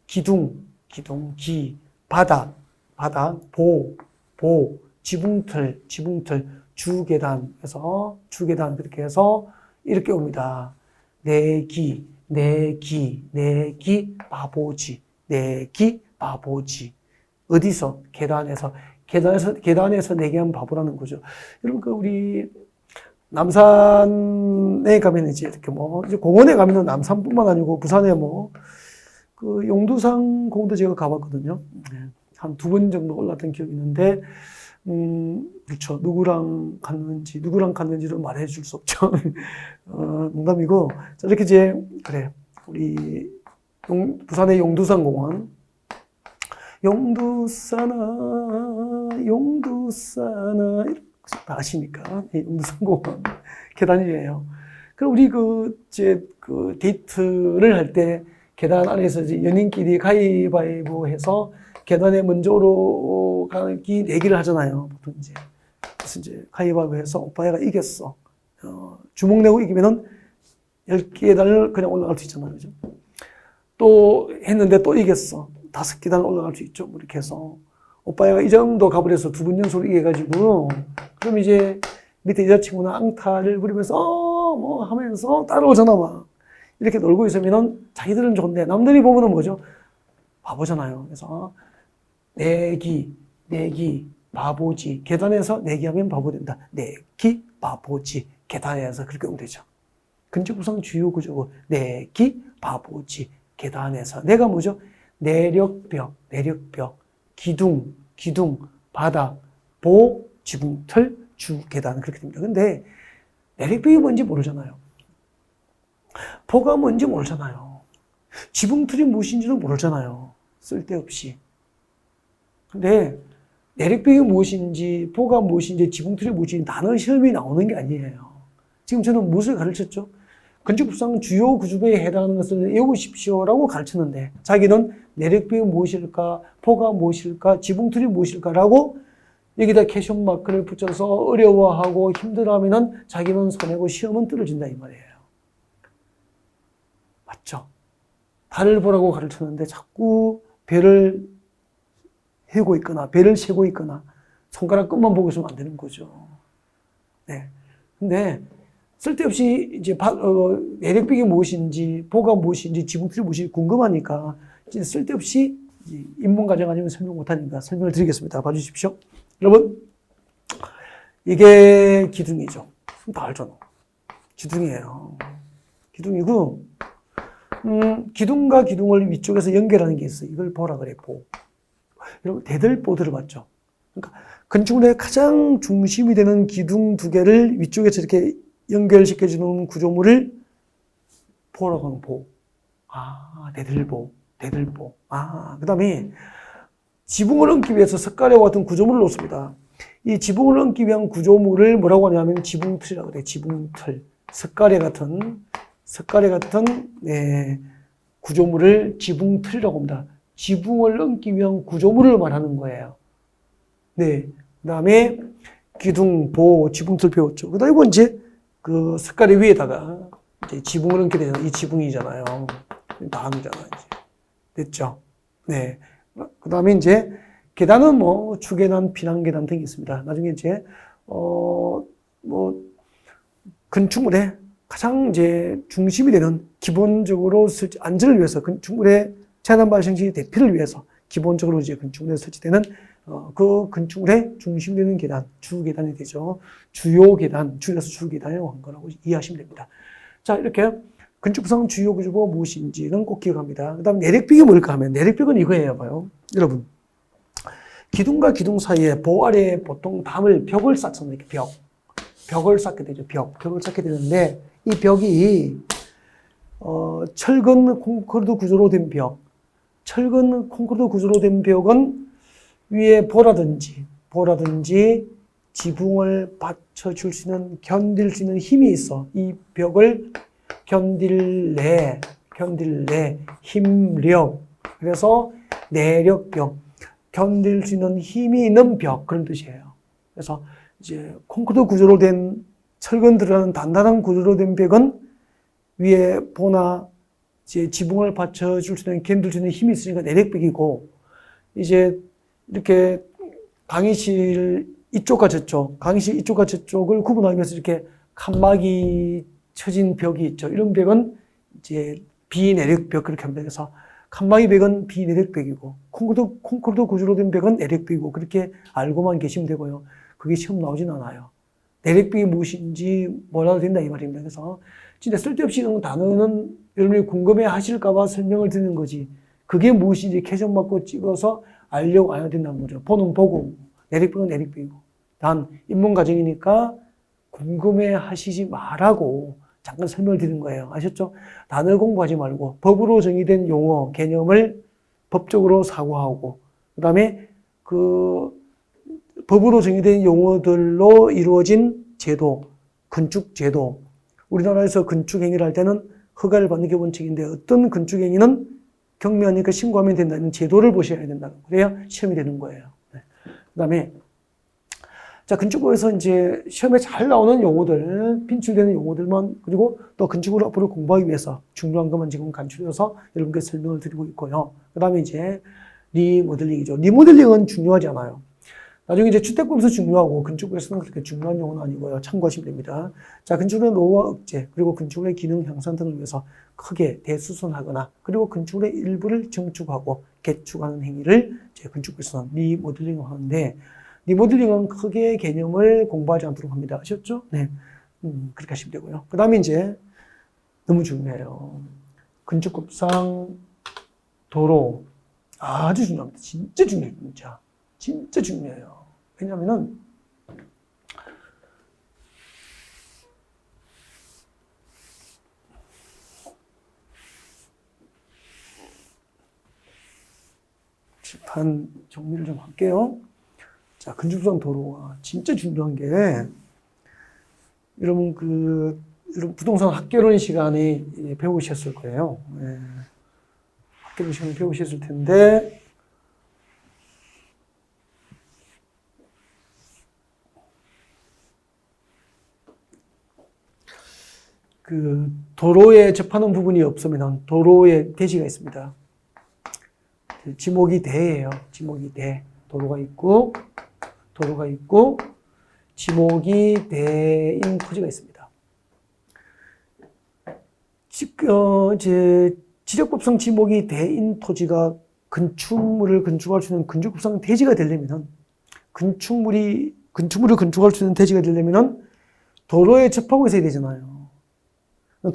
기둥, 기, 바닥, 보, 지붕틀, 주계단, 그렇게 해서 이렇게 옵니다. 내기, 바보지. 어디서? 계단에서 내기하면 바보라는 거죠. 여러분, 우리 남산에 가면 이제 이렇게 이제 공원에 가면은 남산뿐만 아니고 부산에 그 용두산 공원도 제가 가봤거든요. 한 2번 정도 올랐던 기억이 있는데, 그렇죠. 누구랑 갔는지는 말해줄 수 없죠. 농담이고. 자, 이렇게 이제, 그래. 우리 부산의 용두산 공원. 용두산아, 이렇게 다 아시니까. 용두산 공원. 계단이에요. 그럼 우리 데이트를 할 때 계단 안에서 이제 연인끼리 가위바위보 해서 계단에 먼저 올라가기 내기를 하잖아요. 보통 이제. 그래서 이제 가위바위보 해서 오빠가 이겼어. 주먹 내고 이기면은 10계단을 그냥 올라갈 수 있잖아요. 그죠? 또 했는데 또 이겼어. 5계단 올라갈 수 있죠. 이렇게 해서. 오빠가 이 정도 가버려서 2번 연속으로 이겨가지고, 그럼 이제 밑에 여자친구는 앙탈을 부리면서, 하면서 따라오잖아, 막. 이렇게 놀고 있으면은 자기들은 좋은데, 남들이 보면은 뭐죠? 바보잖아요. 그래서, 내기, 바보지. 계단에서 내기하면 바보 된다. 내기, 바보지. 계단에서 그렇게 오면 되죠. 건축법상 주요 구조고, 내기, 바보지. 계단에서. 내가 뭐죠? 내력벽, 기둥, 바닥, 보, 지붕틀, 주계단. 그렇게 됩니다. 근데 내력벽이 뭔지 모르잖아요. 보가 뭔지 모르잖아요. 지붕틀이 무엇인지는 모르잖아요. 쓸데없이. 근데 내력벽이 무엇인지, 보가 무엇인지, 지붕틀이 무엇인지 단어 시험이 나오는 게 아니에요. 지금 저는 무엇을 가르쳤죠? 건축법상 주요 구조배에 해당하는 것을 외우십시오라고 가르쳤는데 자기는 내력벽이 무엇일까, 보가 무엇일까, 지붕틀이 무엇일까라고 여기다 캐션 마크를 붙여서 어려워하고 힘들어하면은 자기는 손해고 시험은 떨어진다 이 말이에요. 맞죠? 달을 보라고 가르쳤는데 자꾸 별을 해고 있거나 별을 세고 있거나 손가락 끝만 보고 있으면 안 되는 거죠. 네. 근데 쓸데없이 이제 내력벽이 무엇인지, 보가 무엇인지, 지붕틀이 무엇인지 궁금하니까 이제 쓸데없이 인문 과정 아니면 설명 못하니까 설명을 드리겠습니다. 봐주십시오. 여러분, 이게 기둥이죠. 다 알죠? 기둥이에요. 기둥이고, 기둥과 기둥을 위쪽에서 연결하는 게 있어요. 이걸 보라 그래, 보. 여러분, 대들보 들어봤죠? 그러니까 건축물의 가장 중심이 되는 기둥 두 개를 위쪽에서 이렇게 연결시켜주는 구조물을 보라고 하는 보. 아, 대들보. 그 다음에 지붕을 얹기 위해서 석가래와 같은 구조물을 놓습니다. 이 지붕을 얹기 위한 구조물을 뭐라고 하냐면 지붕틀이라고 그래요. 지붕틀. 석가래 같은 네, 구조물을 지붕틀이라고 합니다. 지붕을 얹기 위한 구조물을 말하는 거예요. 네. 그 다음에 기둥, 보, 지붕틀 배웠죠. 그 다음에 이건 이제 그 석가래 위에다가 이제 지붕을 얹게 되잖아요. 이 지붕이잖아요. 다음이잖아요. 이제. 됐죠? 네. 그 다음에 이제 계단은 뭐 주계단, 피난계단 등이 있습니다. 나중에 이제 건축물의 가장 이제 중심이 되는 기본적으로 안전을 위해서 건축물의 재난 발생 시 대피를 위해서 기본적으로 이제 건축물에 설치되는 그 건축물의 중심이 되는 계단, 주계단이 되죠. 주요 계단, 줄여서 주계단이라고 한 거라고 이해하시면 됩니다. 자, 이렇게 건축상 주요 구조가 무엇인지는 꼭 기억합니다. 그 다음 내력벽이 뭘까 하면 내력벽은 이거예요. 봐요. 여러분. 기둥과 기둥 사이에 보 아래에 보통 벽을 쌓잖아요. 이렇게 벽을 쌓게 되죠. 벽을 쌓게 되는데 이 벽이 철근 콘크리트 구조로 된 벽. 철근 콘크리트 구조로 된 벽은 위에 보라든지 지붕을 받쳐줄 수 있는, 견딜 수 있는 힘이 있어. 이 벽을 견딜래, 힘력. 그래서 내력벽. 견딜 수 있는 힘이 있는 벽. 그런 뜻이에요. 그래서 이제 콘크리트 구조로 된 철근 들어가는 단단한 구조로 된 벽은 위에 보나 이제 지붕을 받쳐줄 수 있는, 견딜 수 있는 힘이 있으니까 내력벽이고, 이제 이렇게 강의실 이쪽과 저쪽, 강의실 이쪽과 저쪽을 구분하기 위해서 이렇게 칸막이 쳐진 벽이 있죠. 이런 벽은 이제 비내력벽 그렇게 합니다. 그래서 칸막이 벽은 비내력벽이고 콘크리트 구조로 된 벽은 내력벽이고 그렇게 알고만 계시면 되고요. 그게 시험 나오진 않아요. 내력벽이 무엇인지 몰라도 된다 이 말입니다. 그래서 진짜 쓸데없이 단어는 여러분이 궁금해 하실까 봐 설명을 드리는 거지. 그게 무엇인지 캐션 맞고 찍어서 알려고 안 해야 된다는 거죠. 보는 보고 내력벽은 내력벽이고 단 입문 과정이니까 궁금해 하시지 말라고 잠깐 설명을 드리는 거예요. 아셨죠? 단어 공부하지 말고 법으로 정의된 용어, 개념을 법적으로 사고하고 그 다음에 그 법으로 정의된 용어들로 이루어진 제도, 건축 제도. 우리나라에서 건축 행위를 할 때는 허가를 받는 게 원칙인데 어떤 건축 행위는 경미하니까 신고하면 된다는 제도를 보셔야 된다. 그래야 시험이 되는 거예요. 네. 그 다음에 자, 건축부에서 이제 시험에 잘 나오는 용어들, 빈출되는 용어들만, 그리고 또 건축을 앞으로 공부하기 위해서 중요한 것만 지금 간추려서 여러분께 설명을 드리고 있고요. 그 다음에 이제 리모델링이죠. 리모델링은 중요하지 않아요. 나중에 이제 주택법에서 중요하고 건축부에서는 그렇게 중요한 용어는 아니고요. 참고하시면 됩니다. 자, 건축물의 노후화 억제, 그리고 건축물의 기능 향상 등을 위해서 크게 대수선하거나, 그리고 건축물의 일부를 증축하고 개축하는 행위를 제 건축부에서는 리모델링을 하는데, 리모델링은 크게 개념을 공부하지 않도록 합니다. 아셨죠? 네. 그렇게 하시면 되고요. 그 다음에 이제 너무 중요해요. 건축법상 도로. 아주 중요합니다. 진짜 중요해요. 진짜 중요해요. 왜냐면은, 일단 정리를 좀 할게요. 자, 건축상 도로가 진짜 중요한 게, 여러분 여러분 부동산 학개론 시간에 배우셨을 거예요. 예. 학개론 시간에 배우셨을 텐데, 도로에 접하는 부분이 없으면 도로에 대지가 있습니다. 지목이 대예요. 지목이 대. 도로가 있고, 지목이 대인 토지가 있습니다. 지적법상 지목이 대인 토지가 건축물을 건축할 수 있는 건축법상 대지가 되려면, 건축물을 건축할 수 있는 대지가 되려면 도로에 접하고 있어야 되잖아요.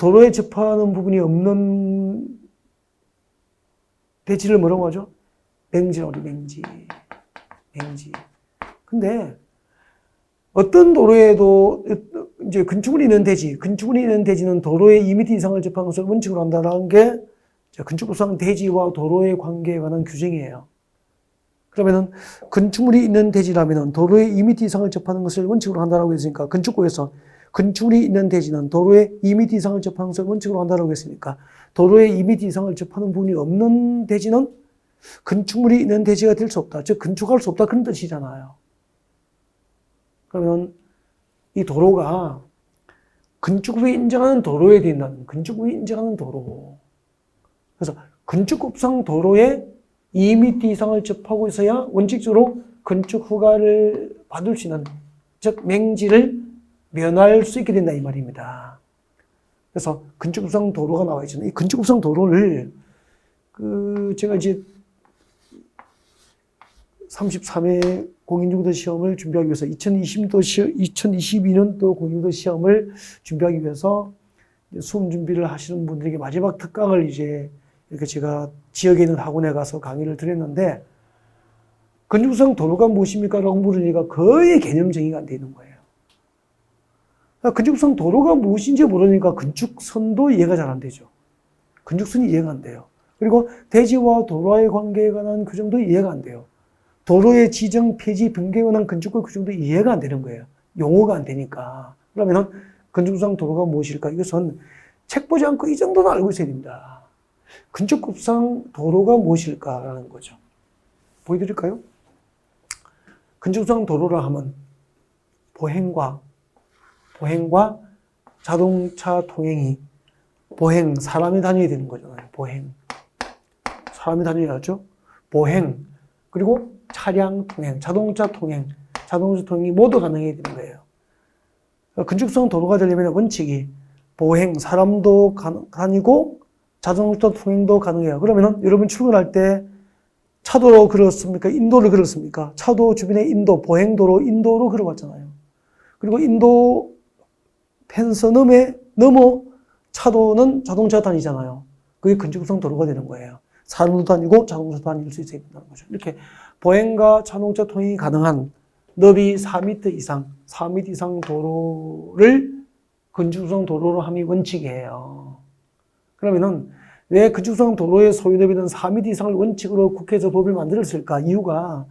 도로에 접하는 부분이 없는 대지를 뭐라고 하죠? 맹지라고 하죠, 맹지. 근데 어떤 도로에도 이제 건축물이 있는 대지는 도로의 2m 이상을 접하는 것을 원칙으로 한다는 게 건축법상 대지와 도로의 관계에 관한 규정이에요. 그러면은 건축물이 있는 대지라면은 도로의 2m 이상을 접하는 것을 원칙으로 한다라고 했으니까, 건축구에서 건축물이 있는 대지는 도로의 2m 이상을 접하는 것을 원칙으로 한다라고 했으니까, 도로의 2m 이상을 접하는 부분이 없는 대지는 건축물이 있는 대지가 될 수 없다. 즉 건축할 수 없다, 그런 뜻이잖아요. 그러면 이 도로가 건축법이 인정하는 도로에 된다는, 건축법이 인정하는 도로. 그래서 건축법상 도로에 2m 이상을 접하고 있어야 원칙적으로 건축 허가를 받을 수 있는, 즉 맹지를 면할 수 있게 된다 이 말입니다. 그래서 건축법상 도로가 나와 있잖아요. 이 건축법상 도로를 제가 이제 33회 공인중개사 시험을 준비하기 위해서 2022년도 공인중개사 시험을 준비하기 위해서 수험 준비를 하시는 분들에게 마지막 특강을 이제 이렇게 제가 지역에 있는 학원에 가서 강의를 드렸는데, 건축법상 도로가 무엇입니까? 라고 물으니까 거의 개념 정의가 안 되는 거예요. 건축법상 도로가 무엇인지 모르니까 건축선도 이해가 잘 안 되죠. 건축선이 이해가 안 돼요. 그리고 대지와 도로와의 관계에 관한 규정도 이해가 안 돼요. 도로의 지정, 폐지, 변경에 관한 건축법 규정도 이해가 안 되는 거예요. 용어가 안 되니까. 그러면은 건축법상 도로가 무엇일까? 이것은 책 보지 않고 이 정도는 알고 있어야 됩니다. 건축법상 도로가 무엇일까라는 거죠. 보여드릴까요? 건축법상 도로라 하면 보행과 자동차 통행이, 사람이 다녀야 되는 거잖아요. 사람이 다녀야죠. 그리고 차량 통행, 자동차 통행이 모두 가능해야 되는 거예요. 건축법상 도로가 되려면 원칙이 사람도 다니고 자동차 통행도 가능해요. 그러면은 여러분 출근할 때 차도로 걸었습니까? 인도를 걸었습니까? 차도 주변에 보행도로, 인도로 걸어왔잖아요. 그리고 인도 펜스 넘어 차도는 자동차 다니잖아요. 그게 건축법상 도로가 되는 거예요. 사람도 다니고 자동차도 다닐 수 있어야 된다는 거죠. 이렇게 보행과 자동차 통행이 가능한 너비 4m 이상 도로를 건축법상 도로로 함이 원칙이에요. 그러면은 왜 건축법상 도로의 소유 너비는 4m 이상을 원칙으로 국회에서 법을 만들었을까? 이유가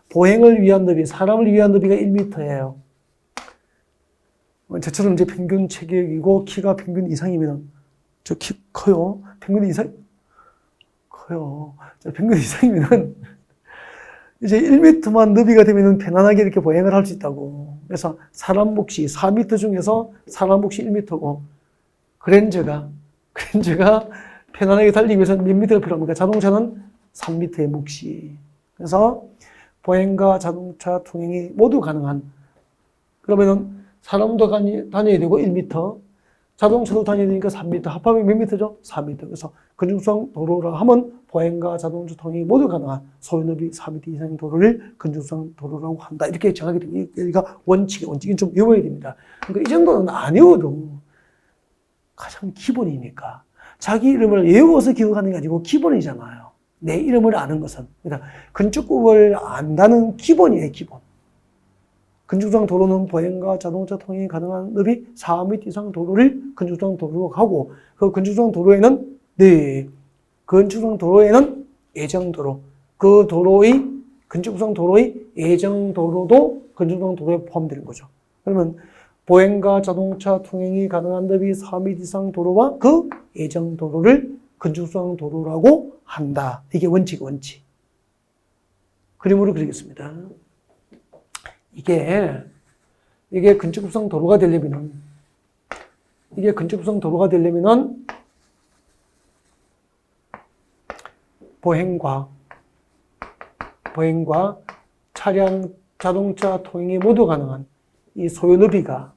보행을 위한 너비, 사람을 위한 너비가 1m예요. 저처럼 이제 평균 체격이고 키가 평균 이상이면, 저 키 커요. 평균 이상 커요. 평균 이상이면은 이제 1m만 너비가 되면은 편안하게 이렇게 보행을 할 수 있다고. 그래서 사람 몫이 4m 중에서 사람 몫이 1m고, 그랜저가 편안하게 달리기 위해서 몇 미터가 필요합니까? 자동차는 3m의 몫이. 그래서 보행과 자동차 통행이 모두 가능한, 그러면은 사람도 다녀야 되고 1m, 자동차도 다녀야 되니까 3m, 합하면 몇 미터죠? 4m. 그래서 건축법상 도로라 하면 보행과 자동차 통행이 모두 가능한 소유너비 4m 이상의 도로를 건축법상 도로라고 한다. 이렇게 정하게 됩니다. 여기가 원칙은 좀 외워야 됩니다. 그러니까 이 정도는 안 외워도 가장 기본이니까. 자기 이름을 외워서 기억하는 게 아니고 기본이잖아요. 내 이름을 아는 것은. 그러니까 건축법을 안다는 기본이에요, 기본. 건축법상 도로는 보행과 자동차 통행이 가능한 너비 4m 이상 도로를 건축법상 도로로 하고, 그 건축법상 도로에는 예정도로, 그 도로의 건축구성 도로의 예정 도로도 건축구성 도로에 포함되는 거죠. 그러면 보행과 자동차 통행이 가능한 너비 4m 이상 도로와 그 예정 도로를 건축구성 도로라고 한다. 이게 원칙. 그림으로 그리겠습니다. 이게 건축구성 도로가 되려면은 보행과 차량, 자동차 통행이 모두 가능한 이 소요너비가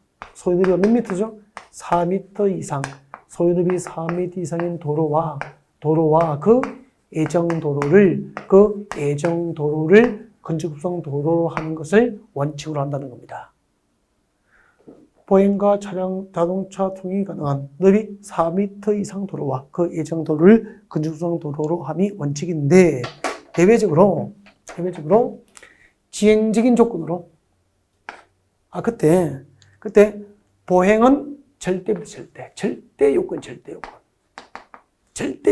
몇 미터죠? 4m 이상, 소요너비 4m 이상인 도로와 그 예정 도로를 건축구성 도로로 하는 것을 원칙으로 한다는 겁니다. 보행과 차량, 자동차 통행이 가능한 너비 4m 이상 도로와 그 예정 도로를 건축구성 도로로 함이 원칙인데, 대외적으로 지행적인 조건으로 그때 보행은 절대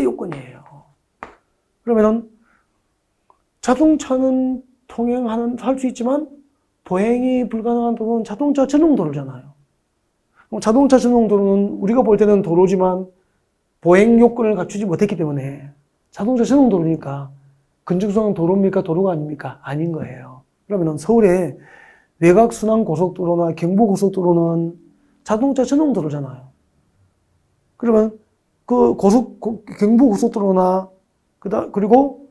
요건이에요. 그러면은 자동차는 할 수 있지만 보행이 불가능한 도로는 자동차 전용 도로잖아요. 그럼 자동차 전용 도로는 우리가 볼 때는 도로지만 보행 요건을 갖추지 못했기 때문에 자동차 전용 도로니까 건축구성 도로입니까? 도로가 아닙니까? 아닌 거예요. 그러면은 서울의 외곽순환고속도로나 경부고속도로는 자동차 전용 도로잖아요. 그러면 그 경부고속도로나 그리고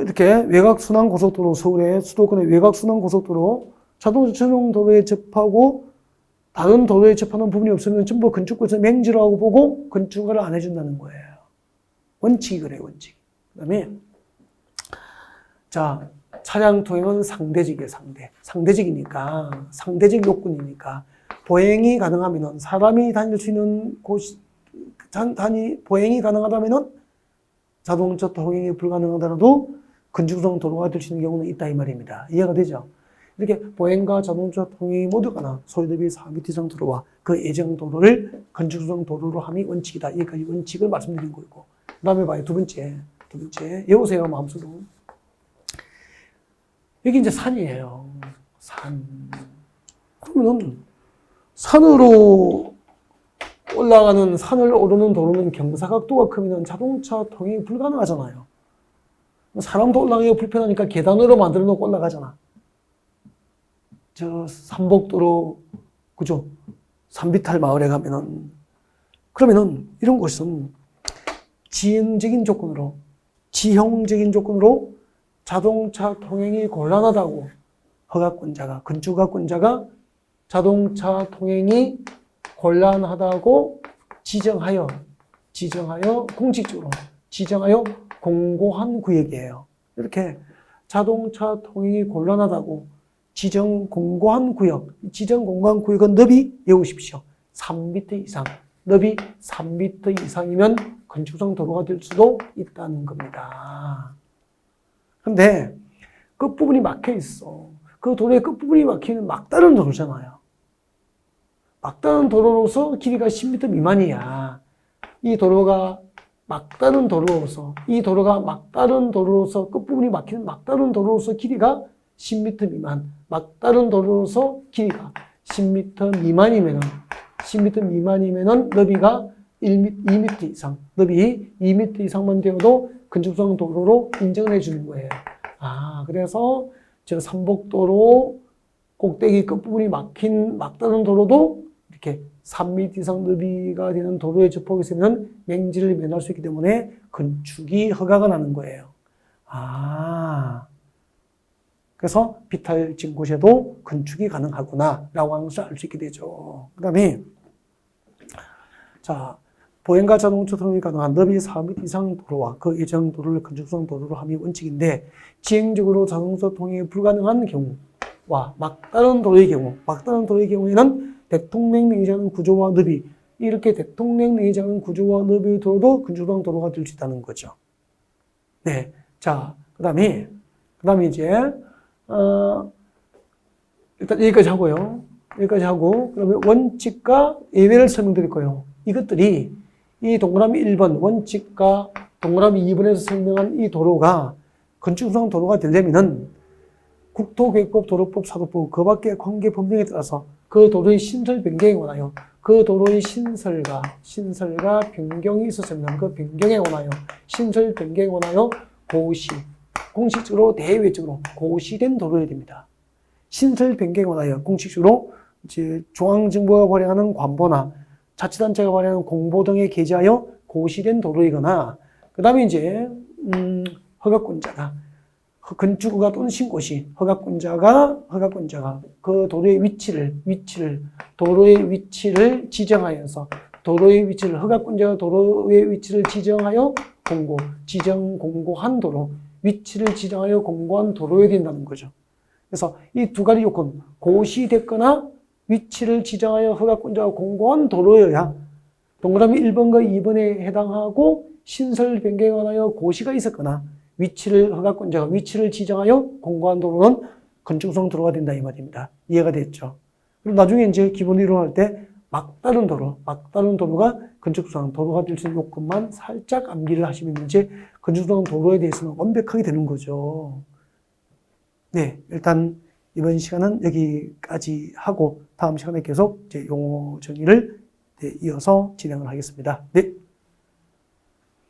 이렇게 외곽순환고속도로, 서울의 수도권의 외곽순환고속도로 자동차 전용 도로에 접하고 다른 도로에 접하는 부분이 없으면 전부 건축구에서 맹지라고 보고 건축을 안 해준다는 거예요. 원칙이 그래요, 원칙. 그 다음에 자, 차량 통행은 상대적이에요, 상대적이니까, 상대적 요건이니까, 보행이 가능하면은, 사람이 다닐 수 있는 보행이 가능하다면은, 자동차 통행이 불가능하더라도 건축구성 도로가 될 수 있는 경우는 있다, 이 말입니다. 이해가 되죠? 이렇게 보행과 자동차 통행이 모두 가능한 소유대비 4m 이상 도로와 그 예정 도로를 건축구성 도로로 함이 원칙이다. 여기까지 원칙을 말씀드린 거고. 그 다음에 봐요, 두 번째. 외우세요, 마음속으로. 여기 이제 산이에요. 그러면 산을 오르는 도로는 경사각도가 크면 자동차 통행이 불가능하잖아요. 사람도 올라가기가 불편하니까 계단으로 만들어 놓고 올라가잖아. 저 삼복도로, 그죠? 산비탈 마을에 가면은, 그러면은 이런 곳은 지형적인 조건으로 자동차 통행이 곤란하다고 건축허가권자가 자동차 통행이 곤란하다고 지정하여 공식적으로 지정하여 공고한 구역이에요. 이렇게 자동차 통행이 곤란하다고 공고한 구역은 너비 외우십시오. 3m 이상. 너비 3m 이상이면 건축구성 도로가 될 수도 있다는 겁니다. 근데 끝부분이 막혀 있어. 그 도로의 끝부분이 막히는 막다른 도로잖아요. 막다른 도로로서 길이가 10m 미만이야. 이 도로가 막다른 도로로서 끝부분이 막히는 막다른 도로로서 길이가 10m 미만. 막다른 도로로서 길이가 10m 미만이면은 너비가 2m 이상. 너비 2m 이상만 되어도 건축구성 도로로 인정을 해주는 거예요. 그래서 저 삼복도로 꼭대기 끝부분이 막힌 막다른 도로도 이렇게 3m 이상 너비가 되는 도로에 접하고 있으면 맹지를 면할 수 있기 때문에 건축이 허가가 나는 거예요. 그래서 비탈진 곳에도 건축이 가능하구나 라고 하는 것을 알 수 있게 되죠. 그 다음에 자, 보행과 자동차 통행이 가능한 너비 4m 이상 도로와 그 예정 도로를 건축구성 도로로 함이 원칙인데, 지형적으로 자동차 통행이 불가능한 경우와 막다른 도로의 경우에는 대통령 내의자는 구조와 너비, 이렇게 대통령 내의자는 구조와 너비의 도로도 건축구성 도로가 될 수 있다는 거죠. 네, 자, 그다음에 이제 일단 여기까지 하고 그러면 원칙과 예외를 설명드릴 거예요. 이것들이 이 동그라미 1번 원칙과 동그라미 2번에서 설명한 이 도로가 건축수상 도로가 되려면은 국토계획법, 도로법, 사도법 그 밖의 관계 법령에 따라서 그 도로의 신설 변경에 관하여 그 도로의 신설과 변경이 있었으면 그 변경에 관하여 신설 변경에 관하여 고시, 공식적으로 대외적으로 고시된 도로여야 됩니다. 신설 변경에 관하여 공식적으로 이제 중앙정부가 발행하는 관보나 자치단체가 발행하는 공보 등에 게재하여 고시된 도로이거나 그 다음에 이제 허가권자가 건축허가 또는 신고시 허가권자가 그 도로의 도로의 위치를 지정하여서 도로의 위치를 허가권자가 도로의 위치를 지정하여 공고한 도로 위치를 지정하여 공고한 도로여야 된다는 거죠. 그래서 이 두 가지 요건 고시됐거나 위치를 지정하여 허가권자가 공고한 도로여야 동그라미 1번과 2번에 해당하고 신설 변경에 관하여 고시가 있었거나 허가권자가 위치를 지정하여 공고한 도로는 건축수상 도로가 된다 이 말입니다. 이해가 됐죠? 그리고 나중에 이제 기본 이론할 때 막다른 도로가 건축수상 도로가 될 수 있는 요건만 살짝 암기를 하시면 이제 건축수상 도로에 대해서는 완벽하게 되는 거죠. 네, 일단 이번 시간은 여기까지 하고 다음 시간에 계속 이제 용어 정의를 이어서 진행을 하겠습니다. 네.